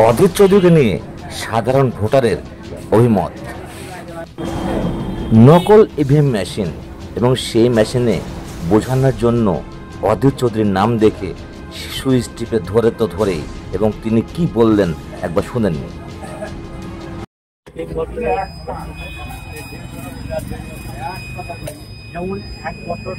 অধীর চৌধুরীকে নিয়ে সাধারণ ভোটারের অভিমত। নকল ইভিএম মেশিন এবং সেই মেশিনে বোঝানোর জন্য অধীর চৌধুরীর নাম দেখে সুইচ টিপে ধরেই এবং তিনি কি বললেন একবার শুনেন। যেমন এক বছর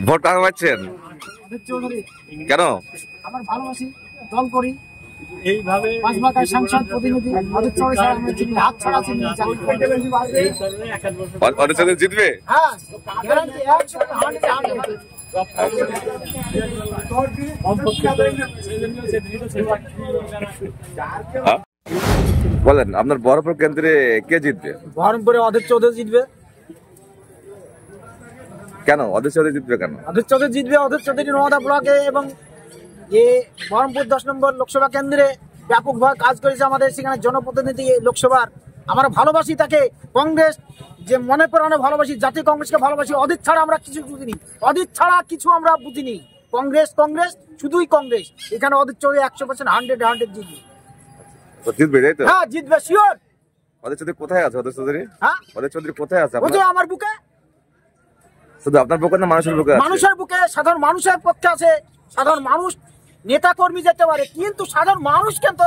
ভোট কাকে পাচ্ছেন? কেন? আমার ভালোবাসি, দল করি, এইভাবে 5 মাকার সংসদ প্রতিনিধি অধীর চৌধুরী স্যার আমি চিনি, হাত ছাড়া চিনি। অধীর চৌধুরী জিতবে? হ্যাঁ, গ্যারান্টি 100%। বলেন, আপনার বহরমপুর কেন্দ্রে কে জিতবে? বহরমপুরে অধীর চৌধুরী জিতবে। কেন অধীর চৌধুরী জিতবে? কেন অধীর চৌধুরী জিতবে? অধীর চৌধুরী নওদা ব্লকে এবং যে বহরমপুর 10 নম্বর লোকসভা কেন্দ্রে ব্যাপকভাবে কাজ করেছে আমাদের সেখানে জনপ্রতিনিধি লোকসভার। আমরা ভালোবাসি তাকে। কংগ্রেস যে মনে প্রাণে ভালোবাসি, জাতীয় কংগ্রেসকে ভালোবাসি। অধীর ছাড়া আমরা কিছু বুঝিনি, অধীর ছাড়া কিছু আমরা বুঝিনি। কংগ্রেস কংগ্রেস, শুধুই কংগ্রেস। এখানে অধীর চৌধুরী 100% 100 জিতবে। জিতবে, তাই তো? হ্যাঁ, জিতবে শিওর। অধীর চৌধুরী কোথায় আছে? অধীর চৌধুরী, হ্যাঁ, অধীর চৌধুরী কোথায় আছে? আমার বুকে। শুধু আপনার বুকে না, মানুষের বুকে? মানুষের বুকে, সাধারণ মানুষের পক্ষে আছে। সাধারণ মানুষ নেতা কর্মী যেতে পারে, কিন্তু সাধারণ মানুষ কিন্তু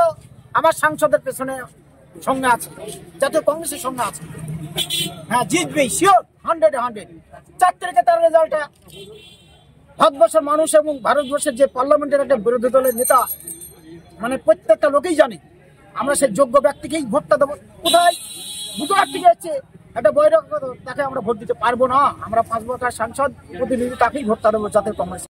আমার সাংসদের পেছনে সঙ্গে আছে, জাতীয় কংগ্রেসের সঙ্গে আছে। হ্যাঁ, জিতবেই শিওর, 100। 4 তারিখে তার রেজাল্টটা ভারতবর্ষের মানুষ এবং ভারতবর্ষের যে পার্লামেন্টের একটা বিরোধী দলের নেতা, মানে প্রত্যেকটা লোকেই জানে আমরা সেই যোগ্য ব্যক্তিকেই ভোটটা দেবো। কোথায় গুজরাট থেকে এসছে একটা বৈরক, তাকে আমরা ভোট দিতে পারবো না। আমরা 5 মাকার সাংসদ প্রতিনিধি, তাকেই ভোটটা দেবো জাতীয় কংগ্রেস।